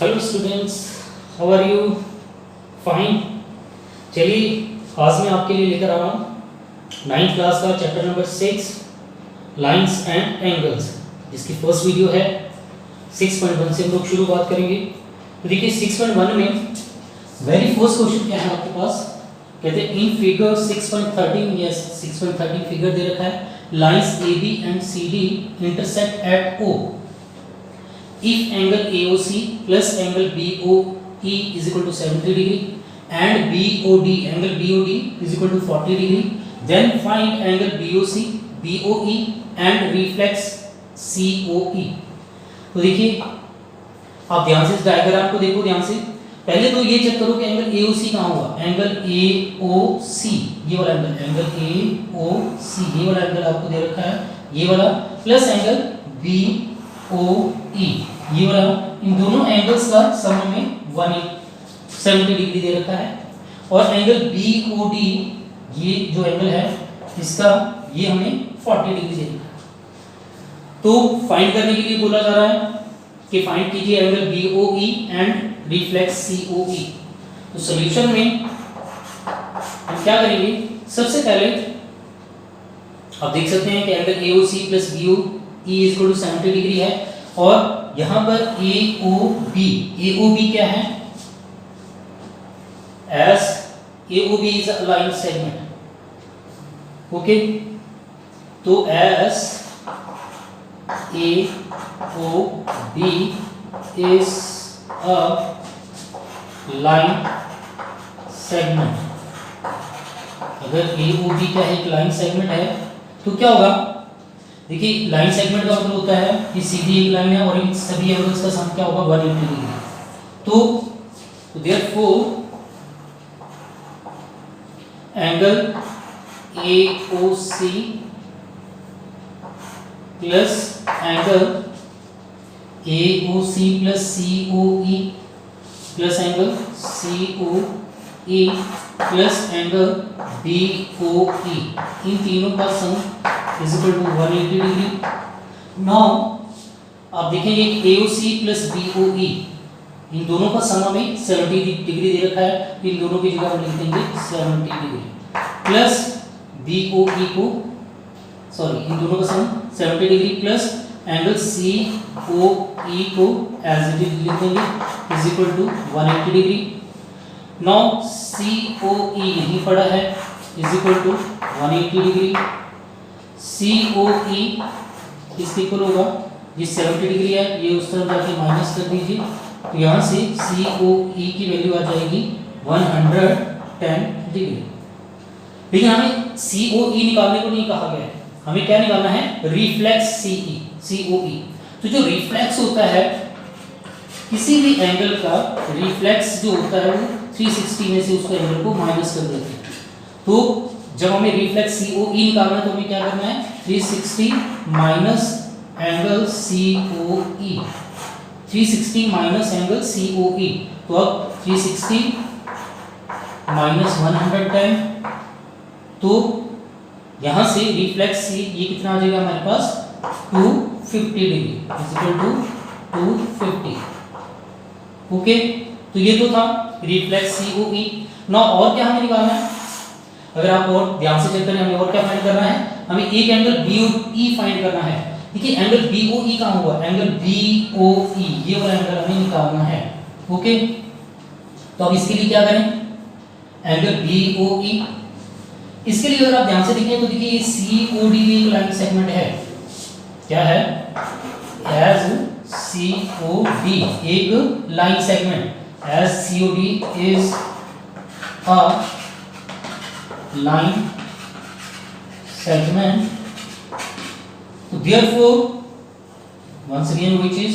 Hello students, how are you? Fine. चलिए, आज मैं आपके लिए लेकर आ रहा हूँ 9th क्लास का chapter number 6 lines and angles, जिसकी फर्स्ट वीडियो है। 6.1 से हम लोग शुरुआत करेंगे। तो देखिए 6.1 में वेरी फर्स्ट क्वेश्चन क्या है आपके पास। कहते हैं इन फिगर 6.13, यस 6.13 फिगर दे रखा है, lines A B and C D intersect at O if angle AOC plus angle BOE is equal to 70 degree and BOD angle BOD is equal to 40 degree, then find angle BOC BOE and reflex COE। तो देखिए आप ध्यान से इस diagram को देखो ध्यान से। पहले तो ये चेक करो कि एंगल AOC कहाँ हुआ। एंगल AOC ये वाला एंगल AOC ये वाला एंगल आपको दे रखा है, ये वाला प्लस एंगल BOE ये वाला, इन दोनों एंगल्स का सम में 170 डिग्री दे रखा है। और एंगल BOD ये जो एंगल है इसका ये हमें 40 डिग्री दे रखा है। तो फाइंड करने के लिए बोला जा रहा है कि फाइंड कीजिए angle BOE and reflex COE। तो सॉल्यूशन में हम क्या करेंगे, सबसे पहले आप देख सकते हैं कि angle AOC plus BOE is equal to 70 degree है। और यहां पर AOB क्या है, as AOB is a line segment. Okay, तो as AOB is a line segment. अगर AOB क्या है, एक लाइन सेगमेंट है, तो क्या होगा, देखिए लाइन सेगमेंट का मतलब होता है कि सीधी एक लाइन है और इन सभी एंगल्स का सम क्या होगा 180 डिग्री। तो therefore angle AOC plus angle AOC plus COE plus angle COE plus angle BOE, इन तीनों का सम is equal to 180 degree. Now आप देखेंगे कि AOC प्लस BOE इन दोनों का सम हमें 70 डिग्री दे रखा है, तो इन दोनों की जगह हम लिख देंगे 70 डिग्री प्लस BOE को, सॉरी इन दोनों का sum 70 degree plus angle COE को एज इट इज लिख देंगे is equal to 180 degree. Now COE यहीं पड़ा है is equal to 180 degree. COE इसके इक्वल होगा, ये 70 डिग्री है, ये उस तरफ जाके माइनस कर दीजिए, तो यहाँ से COE की वैल्यू आ जाएगी 110 डिग्री। लेकिन हमें COE निकालने को नहीं कहा गया है, हमें क्या निकालना है, रिफ्लेक्स COE। तो जो रिफ्लेक्स होता है किसी भी एंगल का, रिफ्लेक्स जो होता है वो 360 में से उसको एंगल को माइनस कर देते हैं। तो जब हमें रिफ्लेक्स COE निकालना है तो हमें क्या करना है, 360 minus angle COE, 360 minus angle COE। तो अब 360 माइनस 110, तो यहां से रिफ्लेक्स C ये कितना आ जाएगा हमारे पास 250 degree is equal to 250। Okay, तो ये तो था रिफ्लेक्स COE। ना और क्या हमें निकालना है, अगर आप और ध्यान से चेक करें, हमें और क्या फाइंड करना है, हमें एक एंगल BOE फाइंड करना है। देखिए एंगल BOE कहाँ हुआ, एंगल BOE ये वाला एंगल हमें निकालना है। ओके, तो अब इसके लिए क्या करें, एंगल BOE, इसके लिए अगर आप ध्यान से देखें तो देखिए ये COD एक लाइन सेगमेंट है, क्या है, एज COD एक line segment, as COD is a line segment। तो therefore once again which is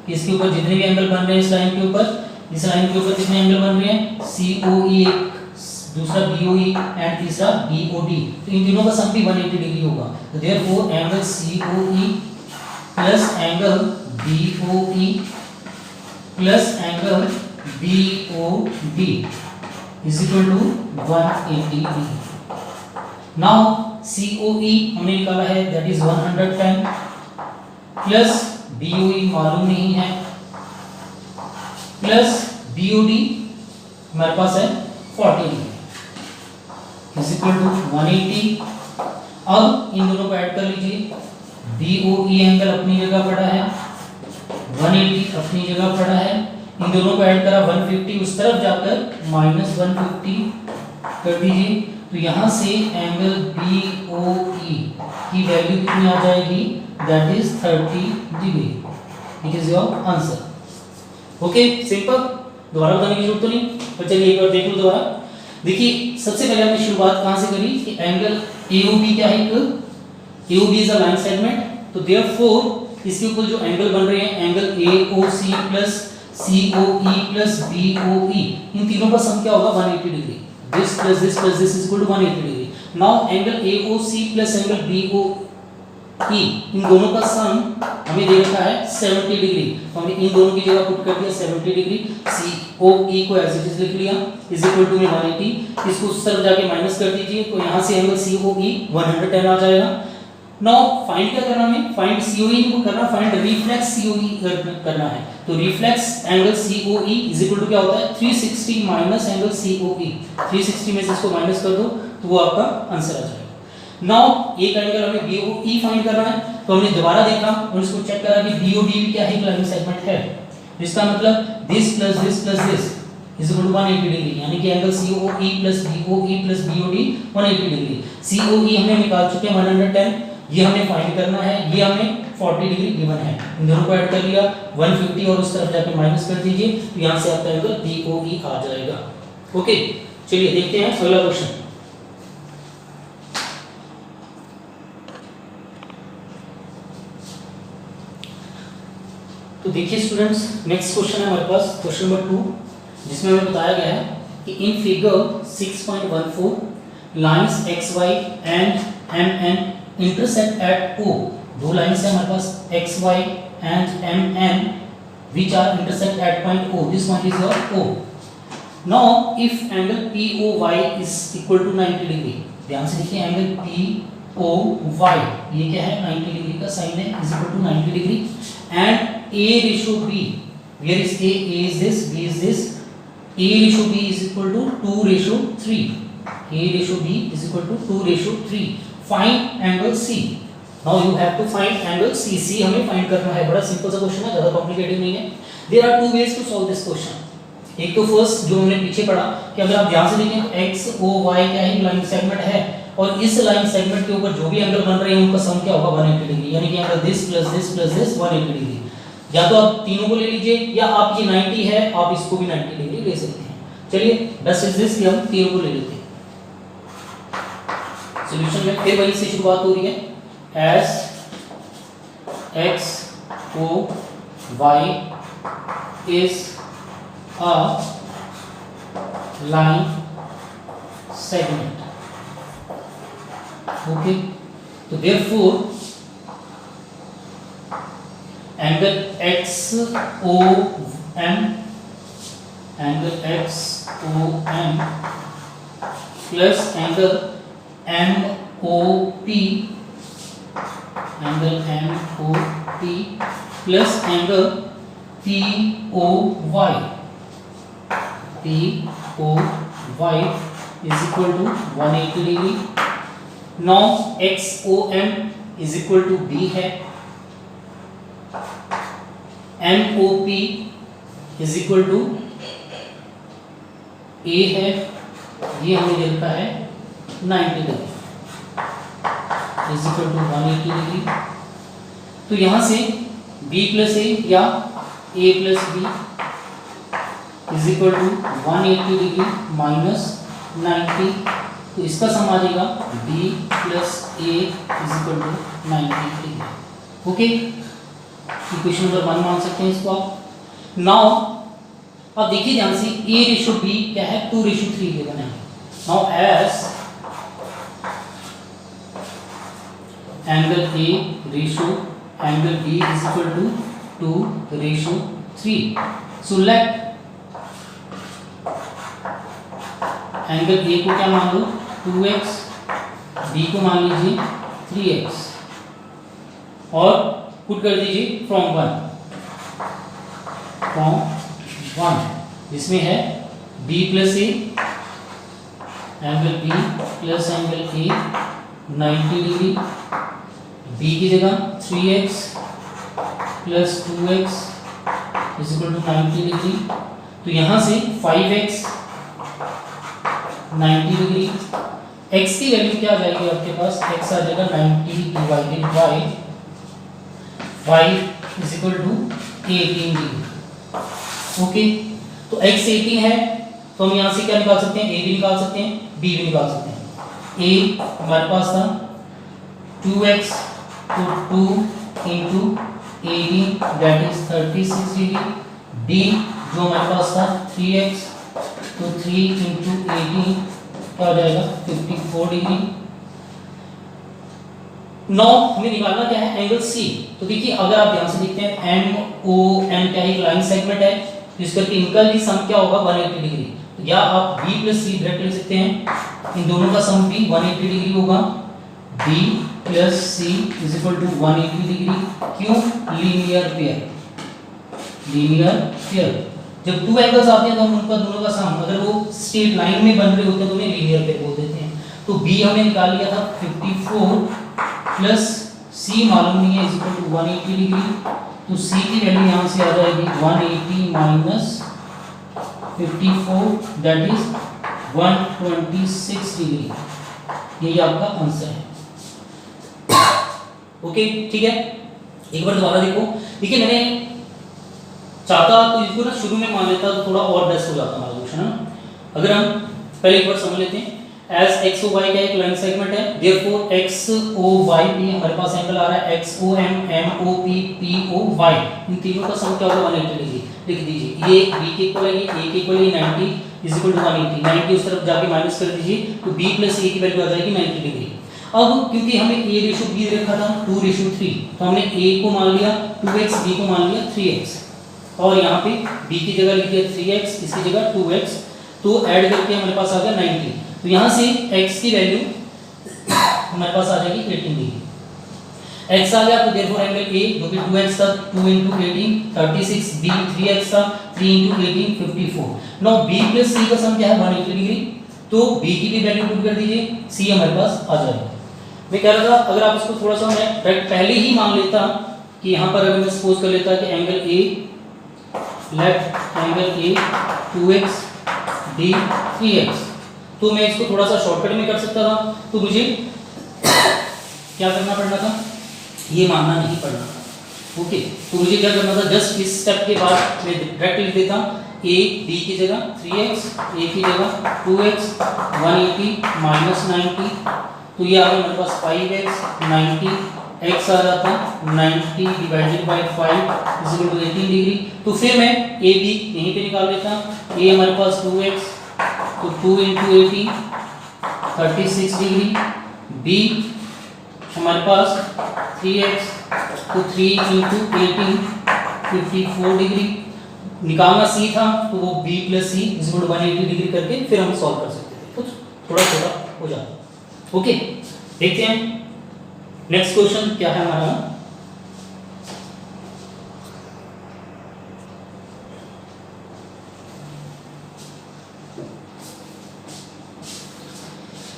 इसके ऊपर जितने भी एंगल बन रहे हैं इस लाइन के ऊपर, इस लाइन के ऊपर कितने एंगल बन रहे हैं, COE एक, दूसरा BOE एंड तीसरा BOD, तो इन तीनों का सम भी 180 डिग्री होगा। तो therefore angle COE plus angle BOE plus angle BOD is equal to 180 degree. Now COE हमने निकाला है दैट इज 110 प्लस BOE मालूम नहीं है, प्लस BOD हमारे पास है 40 डिग्री इज इक्वल टू 180। अब इन दोनों को ऐड कर लीजिए। BOE एंगल अपनी जगह पड़ा है, 180 अपनी जगह पड़ा है, इन दोनों को ऐड करा 150, उस तरफ जाकर माइनस 150 कर दीजिए। तो यहाँ से एंगल BOE की वैल्यू कितनी आ जाएगी, that is 30 degree. It is your answer. Okay, simple, दोबारा बताने की जरूरत तो नहीं। तो चलिए एक बार देख लो दोबारा। देखिए सबसे पहले हमने शुरुआत कहाँ से करी कि एंगल AOB क्या है, AOB is a line segment. तो देयरफॉर इसके ऊपर जो एंगल बन रहे हैं angle AOC plus COE plus BOE, इन तीनों का सम क्या होगा 180 degree. This plus this plus this is equal to 180 degree. Now angle AOC plus angle BOE, इन दोनों का सम हमें दे रखा है 70 डिग्री। तो हमने इन दोनों की जगह पुट कर दिया 70 डिग्री। COE को एज इट इज लिख लिया इज इक्वल टू में 180। इसको उस तरफ जाके माइनस कर दीजिए तो यहाँ से एंगल COE 110 आ जाएगा। नाउ फाइंड क्या करना है, फाइंड COE को करना, फाइंड रिफ्लेक्स COE करना है। तो reflex angle COE is equal to क्या होता है 360 माइनस एंगल COE। 360 में से इसको माइनस कर दो तो वो आपका आंसर आ जाएगा। नाउ एक एंगल हमें BOE फाइंड करना है। तो हमने दोबारा देखा और इसको चेक करा कि BOD भी क्या है, एक लाइन सेगमेंट है। इसका मतलब this plus this plus this is equal to 180 degree, यानी कि angle COE plus BOE plus BOD 180 degree. COE हमने निकाल चुके हैं 110, ये हमें फाइंड करना है, ये हमें 40 डिग्री गिवन है। इन दोनों को ऐड कर लिया 150 और उस तरफ जाके माइनस कर दीजिए तो यहाँ से आपका एंगल BOE आ जाएगा। ओके, चलिए देखते हैं अगला क्वेश्चन। तो देखिए स्टूडेंट्स, नेक्स्ट क्वेश्चन है हमारे पास क्वेश्चन नंबर 2, जिसमें हमें बताया गया है कि in figure 6.14 lines XY and MN intersect at O। दो लाइंस है हमारे पास XY and MN which are intersect at point O। This point is your O। Now if angle POY is equal to 90 degree, ध्यान से देखिए angle POY ये क्या है 90 degree का साइन है, is equal to 90 degree and A ratio B, where is A is this, B is this, A ratio B is equal to 2 ratio 3, A ratio B is equal to 2 ratio 3। Find angle C। Now you have to find angle C। C हमें find करना है, बड़ा simple सा question है, ज़्यादा complicated नहीं है। There are two ways to solve this question। एक तो फर्स्ट जो हमने पीछे पढ़ा कि अगर आप ध्यान से देखें तो XOY क्या है, लाइन सेगमेंट है और इस लाइन सेगमेंट के ऊपर जो भी एंगल बन रहे हैं उनका सम क्या होगा 180 डिग्री, यानी कि angle this plus this plus this 180 degree. या तो आप तीनों को ले लीजिए या आप ये 90 है आप इसको भी 90 डिग्री ले सकते हैं। चलिए बेस्ट इज दिस कि हम तीनों को ले लेते हैं। सॉल्यूशन में फिर वही से शुरुआत हो रही है, as X O Y is a line segment. Okay, तो therefore angle XOM plus angle MOP plus angle POY is equal to 180 degree. Now XOM is equal to B है, MOP is equal to A है, ये हमें लिखा है 90 degree is equal to 180 degree. तो यहाँ से B प्लस A या A plus B is equal to 180 degree minus 90, तो इसका सम आ जाएगा B plus A is equal to 90 degree. Okay, equation number 1 मान सकते हैं इसको आप। नाउ अब देखिए ध्यान से A रेशो B क्या है 2 रेशो 3 गिवन है। Now S angle A ratio angle B is equal to 2 ratio 3, so let angle A को क्या मान लो 2x, B को मान लीजिए 3x और पुट कर दीजिए फ्रॉम 1 1 जिसमें है b plus a angle b plus angle a 90 degree, b की जगह 3x plus 2x is equal to 90 degree. तो यहाँ से 5x 90 डिग्री, x की वैल्यू क्या आ जाएगी आपके पास, x आ जाएगा 90 divided by 5 is equal to 18 degree. Okay, तो x 18 है तो हम यहाँ से क्या निकाल सकते हैं, a भी निकाल सकते हैं, b भी निकाल सकते हैं। a हमारे पास था 2x तो 2 into 18 that is 36 degree, b जो हमारे पास था 3x तो 3 इंटू 18 क्या हो जाएगा 54 डिग्री। नौ हमें निकालना क्या है, एंगल C। तो देखिए अगर आप ध्यान से देखते हैं MON क्या है, एक लाइन सेगमेंट है, तो इस करके इनका भी सम क्या होगा 180 डिग्री। तो या आप B प्लस C डायरेक्ट लिख सकते हैं, इन दोनों का सम भी 180 डिग्री होगा। B plus C is equal to 180 degree. क्यों, लीनियर पेयर, लीनियर पेयर। जब टू एंगल्स आते हैं तो हम उनका दोनों का सम, अगर वो स्ट्रेट लाइन में बन रहे होते हैं तो उन्हें लीनियर पेयर बोल देते हैं। तो B हमने निकाल लिया था 54 प्लस C मालूम नहीं है इज इक्वल टू 180 डिग्री। तो C की वैल्यू यहाँ से आ जाएगी 180 माइनस 54 दैट इज 126 डिग्री। यही आपका आंसर है। ओके ठीक है, एक बार दोबारा देखो। देखिए मैंने चाहता तो इसको ना शुरू में मान लेता तो थोड़ा और बेस्ट हो जाता हमारा क्वेश्चन है। अगर हम पहले एक बार समझ लेते हैं, एज एक्स ओ वाई का एक लाइन सेगमेंट है, therefore X O Y P हमारे पास एंगल आ रहा है X O M M O P P O Y, इन तीनों का सम क्या होगा 180 डिग्री। लिख दीजिए ये b के इक्वल है, ये a के इक्वल है, 90 इज इक्वल टू 180, 90 उस तरफ जाके माइनस कर दीजिए तो b प्लस a की वैल्यू आ जाएगी 90 डिग्री। अब क्योंकि हमें a रेशो b रखा था 2 रेशो 3, तो हमने a को मान लिया 2x, b को मान लिया 3x, और यहाँ पे b की जगह लिख दिया 3x, इसकी जगह 2x, तो ऐड करके हमारे पास आ गया 90। तो यहाँ से x की वैल्यू हमारे पास आ जाएगी 18 डिग्री। x आ गया तो देयरफॉर एंगल a जो कि 2x था 2 into 18 36, b 3x था 3 into 18 54। Now b plus c का सम क्या है 180 डिग्री, तो b की भी वैल्यू पुट कर दीजिए, c हमारे पास आ जाएगा। मैं कह रहा था अगर आप इसको थोड़ा सा मैं पहले ही मान लेता कि यहाँ पर अगर मैं सपोज कर लेता कि angle a left angle a 2x d 3x, तो मैं इसको थोड़ा सा शॉर्टकट में कर सकता था। तो मुझे क्या करना पड़ना था, ये मानना नहीं पड़ना था। ओके, तो मुझे क्या करना था, जस्ट इस स्टेप के बाद मैं डायरेक्ट लिख देता a b की जगह 3x, a की जगह 2x 180 माइनस 90, तो ये आ गया मेरे पास 5x 90, x आ जाता 90 divided by 5 is equal to 18 degree. तो फिर मैं a b यहीं पे निकाल लेता, a हमारे पास 2x तो 2 into 18 36 डिग्री, b हमारे पास 3x तो 3 into 18 54 डिग्री। निकालना c था तो वो b plus c is equal to 180 degree करके फिर हम सॉल्व कर सकते थे, कुछ थोड़ा थोड़ा हो जाता। ओके, देखते हैं नेक्स्ट क्वेश्चन क्या है हमारा।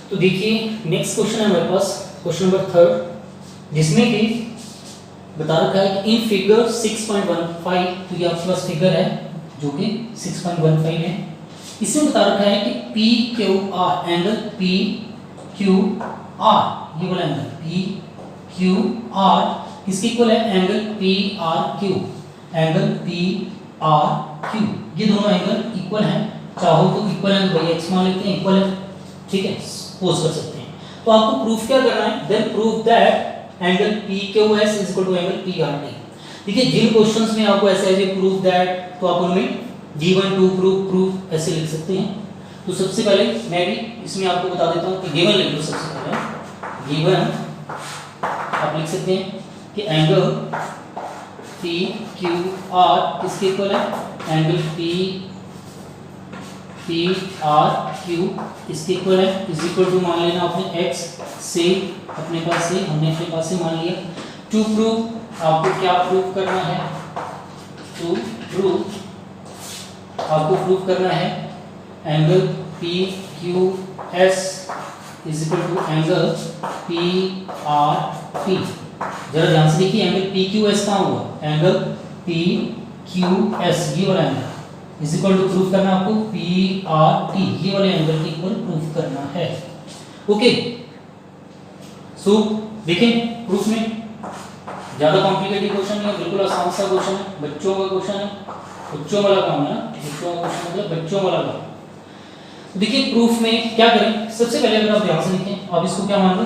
तो देखिए नेक्स्ट क्वेश्चन है हमारे पास क्वेश्चन नंबर 3, जिसमें कि बता रखा है कि इन फिगर 6.15, तो ये आपके पास फिगर है जो कि 6.15 है। इसमें बता रखा है कि P Q R angle P Q are, ये वाला एंगल पी क्यू आर किसके इक्वल है, angle P R Q, angle P R Q, ये दोनों एंगल इक्वल हैं। चाहो तो इक्वल है तो भाई एक्स मान लेते हैं इक्वल है, ठीक है, पोज कर सकते हैं। तो आपको प्रूफ क्या करना है, then proof that angle PQS is equal to angle PRT। देखिए जिन क्वेश्चंस में आपको ऐसे ऐसे प्रूफ दैट, तो आप उनमें गिवन टू प्रूफ ऐसे लिख सकते हैं। तो सबसे पहले मैं भी इसमें आपको बता देता हूं कि गिवन लिख लो। सबसे पहले गिवन आप लिख सकते हैं कि एंगल PQR किसके इक्वल है, एंगल PRQ इसके इक्वल है, इज इक्वल टू मान लेना आपने x से, अपने पास से, हमने अपने पास से मान लिया। टू प्रूफ आपको क्या प्रूफ करना है, टू प्रूफ आपको प्रूव करना है angle P Q S is equal to angle P R T. जरा ध्यान से देखिए एंगल पी क्यू एस कहाँ हुआ, एंगल पी क्यू एस ये वाला angle is equal to prove करना आपको पी आर टी, ये वाले एंगल के इक्वल प्रूव करना है। ओके सो देखें प्रूफ में ज्यादा कॉम्प्लिकेटेड क्वेश्चन नहीं है, बिल्कुल आसान सा क्वेश्चन है, बच्चों का क्वेश्चन है, बच्चों वाला काम है ना, बच्चों का क्वेश्चन मतलब बच्चों वाला काम। देखिए प्रूफ में क्या करें, सबसे पहले अगर आप ध्यान से देखें, आप इसको क्या मान लो,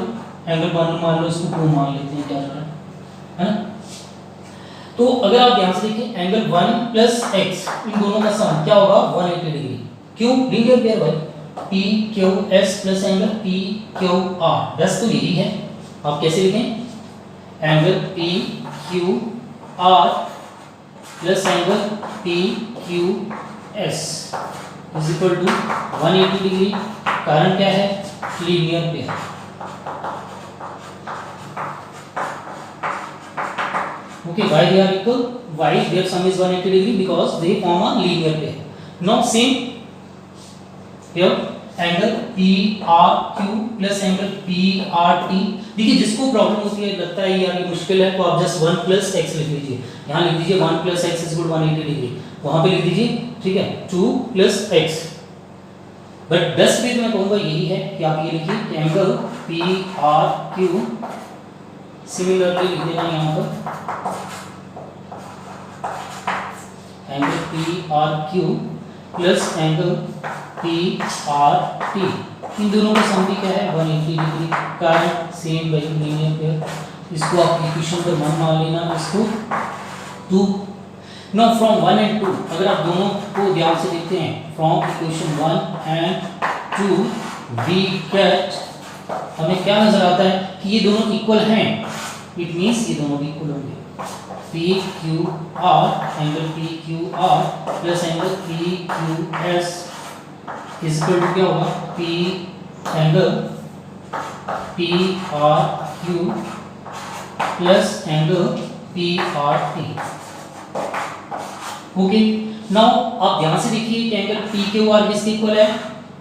एंगल मान लो, इसको 2 मान लेते हैं, क्या है ना। तो अगर आप ध्यान से देखें एंगल 1 प्लस x इन दोनों का सम क्या होगा 180 डिग्री। क्यों, लीनियर पेयर भाई, P Q S plus angle P Q R, बस तो यही है। आप कैसे लिखें, angle P Q R plus angle P Q S is equal to 180 degree. कारण क्या है, linear pair. Okay, why they are equal, why their sum is 180 degree, because they form a linear pair. Now same here angle P R Q plus angle P R T. देखिए जिसको problem होती है, लगता है यार ये मुश्किल है, तो आप जस्ट 1 प्लस एक्स लिख लीजिए, यहाँ लिख दीजिए 1 plus x is equal 180 degree, वहां पे लिख दीजिए, ठीक है 2 plus x. But best way मैं कहूँगा यही है कि आप ये लिखिए कि angle P R Q, similarly लिख देना यहाँ पर angle P R Q plus angle P R T, इन दोनों का सम भी क्या है 180 डिग्री। कारण सेम बाई लीनियर पेयर। इसको आप इक्वेशन पर 1 मान लेना, इसको 2। नाउ फ्रॉम 1 एंड 2 अगर आप दोनों को ध्यान से देखते हैं, from equation 1 and 2 we get, हमें क्या नजर आता है कि ये दोनों इक्वल हैं, इट मींस ये दोनों भी इक्वल होंगे। P Q R angle P Q R plus angle P Q S is equal to क्या होगा, P angle P R Q plus angle P R T. Okay, now आप ध्यान से देखिए कि एंगल पी क्यू आर किसके equal है,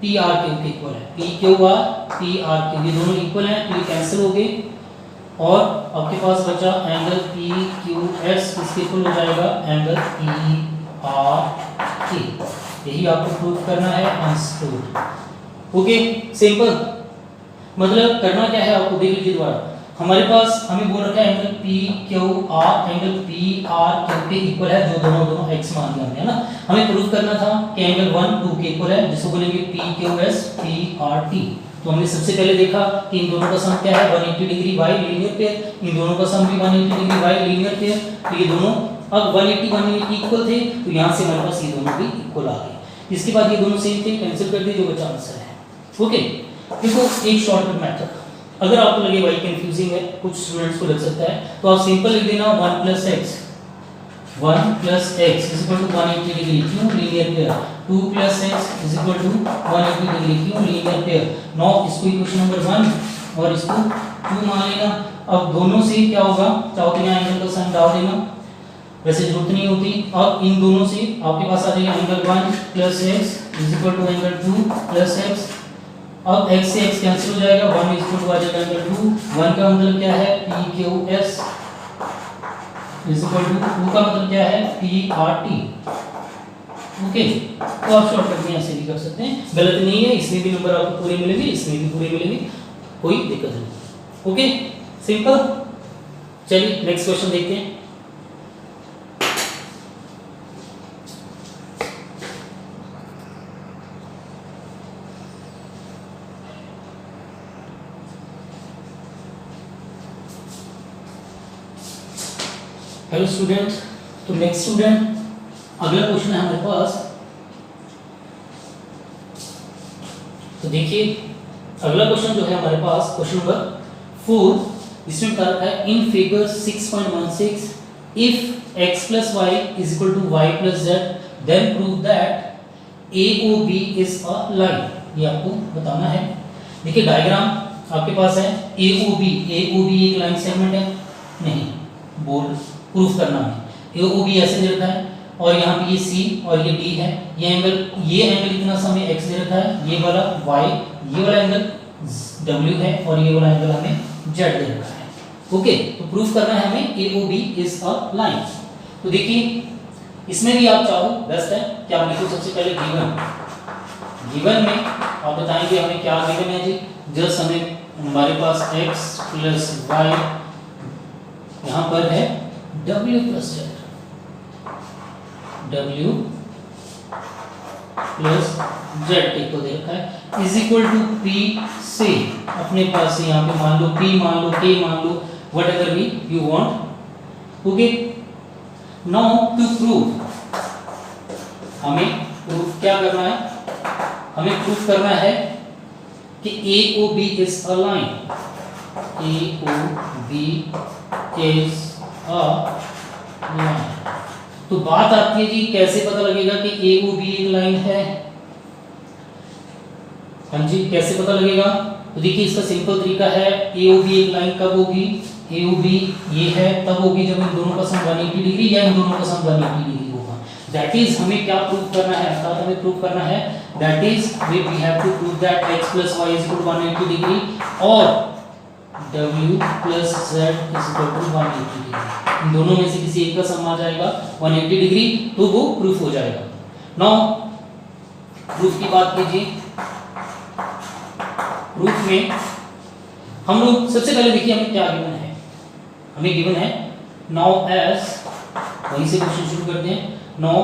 P R Q के इक्वल है। P Q R P R Q ये दोनों इक्वल हैं, तो ये कैंसिल हो गए और आपके पास बचा एंगल पी क्यू एस, इसके इक्वल हो जाएगा एंगल पी आर टी। यही आपको प्रूव करना है अंडरस्टूड। ओके सिंपल, मतलब करना क्या है आपको, देख लीजिए दोबारा, हमारे पास हमें बोल रखा है angle P Q R angle P R Q के इक्वल है, जो दोनों एक्स मान दिया हमने, है ना। हमें प्रूव करना था कि एंगल 1 2 के इक्वल है, जिसको बोलेंगे P Q S P R T. तो हमने सबसे पहले देखा कि इन दोनों का सम क्या है 180 डिग्री बाय लीनियर पेयर, इन दोनों का सम भी 180 डिग्री बाय लीनियर पेयर। तो ये दोनों अब 180 इक्वल थे, तो यहाँ से हमारे पास ये दोनों भी इक्वल आ गए। इसके बाद ये दोनों सेम थे, कैंसिल कर दिए, जो बचा आंसर है। ओके, देखो एक शॉर्टकट मेथड, अगर आपको लगे भाई कंफ्यूजिंग है, कुछ स्टूडेंट्स को लग सकता है, तो आप सिंपल लिख देना 1 plus x is equal to 180 degree, क्यों linear pair. 2 plus x is equal to 180 degree, क्यों लीनियर पेयर। नाउ इसको इक्वेशन नंबर 1 और इसको 2 मान लेना। अब दोनों से क्या होगा, चाहो तो यहाँ एंगल का सम डाल देना, वैसे जरूरत नहीं होती। अब इन दोनों से आपके पास आ जाएगा angle 1 plus x is equal to angle 2 plus x. अब x से x कैंसिल हो जाएगा, 1 इज इक्वल टू आ जाएगा एंगल 2। 1 का मतलब क्या है, p q s is equal to 2 का मतलब क्या है, p r t। ओके, तो आप शॉर्टकट में ऐसे भी कर सकते हैं, गलत नहीं है, इसमें भी नंबर आपको पूरे मिलेंगे, इसमें भी पूरे मिलेंगे, कोई दिक्कत नहीं। ओके सिंपल, चलिए नेक्स्ट क्वेश्चन देखते हैं। हेलो स्टूडेंट, तो नेक्स्ट स्टूडेंट अगला क्वेश्चन है हमारे पास। तो देखिए अगला क्वेश्चन जो है हमारे पास क्वेश्चन नंबर 4, इसमें बता रखा है in figure 6.16 if x plus y is equal to y plus z then prove that AOB is a line। ये आपको बताना है। देखिए डायग्राम आपके पास है, AOB एक लाइन सेगमेंट है, नहीं बोल्ड प्रूफ करना है। AOB ऐसे दे रखा है, और यहाँ पे ये C और ये D है। ये एंगल कितना सा हमें x दे रखा है, ये वाला y, ये वाला एंगल w है और ये वाला एंगल हमें z दे रखा है। ओके, तो प्रूफ करना है हमें AOB इज अ लाइन। तो देखिए इसमें भी आप चाहो बेस्ट है कि आप लिखो सबसे पहले गिवन में आप बताएंगे हमें क्या गिवन है जी। जस्ट हमें हमारे पास x प्लस वाई यहाँ पर है w plus z, w plus z equal दे रखा है इज इक्वल टू p से अपने पास से यहाँ पे मान लो p मान लो k मान लो वट एवर भी you want. Okay, now to prove हमें प्रूफ क्या करना है, हमें प्रूफ करना है कि AOB is a line, AOB is a line. तो बात आती है जी कैसे पता लगेगा कि AOB एक लाइन है। हाँ जी, कैसे पता लगेगा? तो देखिए इसका सिंपल तरीका है, AOB एक लाइन कब होगी, AOB ये है तब होगी जब इन दोनों का सम 180 डिग्री या इन दोनों का सम 180 डिग्री होगा। दैट इज हमें क्या प्रूव करना है, अर्थात हमें प्रूव करना है that is we have to prove that x plus y is equal to 180 degree और w plus z is equal to 180 degree. इन दोनों में से किसी एक का सम आ जाएगा 180 डिग्री तो वो प्रूफ हो जाएगा। नाउ प्रूफ की बात कीजिए। प्रूफ में हम लोग सबसे पहले देखिए हमें क्या गिवन है, हमें गिवन है नाउ एज, वहीं से क्वेश्चन शुरू करते हैं। Now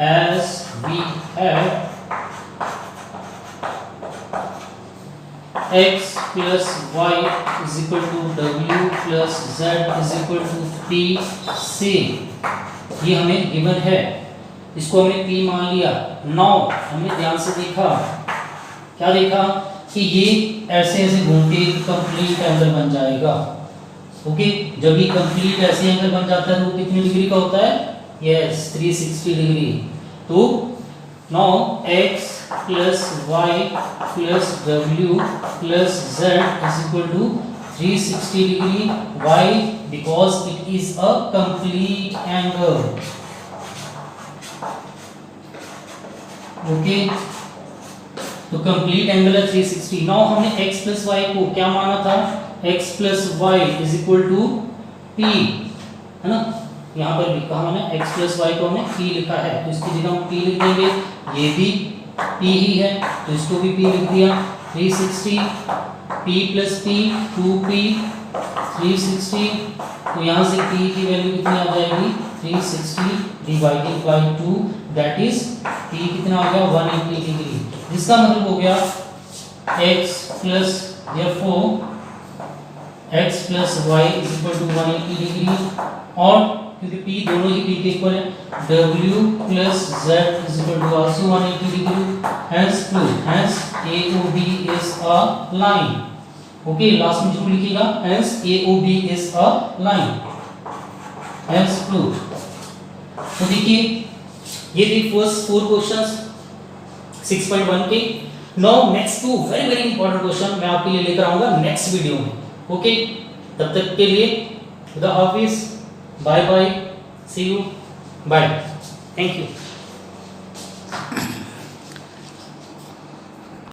as we have x plus y is equal to w plus z is equal to p से ये हमें गिवन है, इसको हमने p मान लिया। नाउ हमने ध्यान से देखा, क्या देखा कि ये ऐसे ऐसे घूम के कंप्लीट एंगल बन जाएगा। ओके, जब ये कंप्लीट ऐसे एंगल बन जाता है तो वो कितनी डिग्री का होता है, यस 360 डिग्री। तो now x plus y plus w plus z is equal to 360 degree. Why? Because it is a complete angle. Okay, तो complete angle है 360। now हमने x plus y को क्या माना था, x plus y is equal to p, है ना। यहाँ पर लिखा हमने x plus y को हमने p लिखा है, तो इसकी जगह हम p लिख देंगे। ये भी p ही है तो इसको भी p लिख दिया। 360 p plus p 2p 360, तो यहाँ से p की वैल्यू कितनी आ जाएगी 360 divided by 2, that is p कितना आ गया 180 डिग्री। जिसका मतलब हो गया x plus therefore x plus y is equal to 180 degree, और क्योंकि p दोनों ही p के इक्वल है, w plus z is equal to also 180 degree, hence proof, hence AOB is a line। Okay, last में जरूर लिखिएगा hence AOB is a line, hence proof। तो देखिए ये थे फर्स्ट 4 क्वेश्चंस 6.1 के। Now next 2 very very important question मैं आपके लिए लेकर आऊंगा नेक्स्ट वीडियो में। ओके, तब तक के लिए खुदा हाफिज, bye bye, see you, bye, thank you.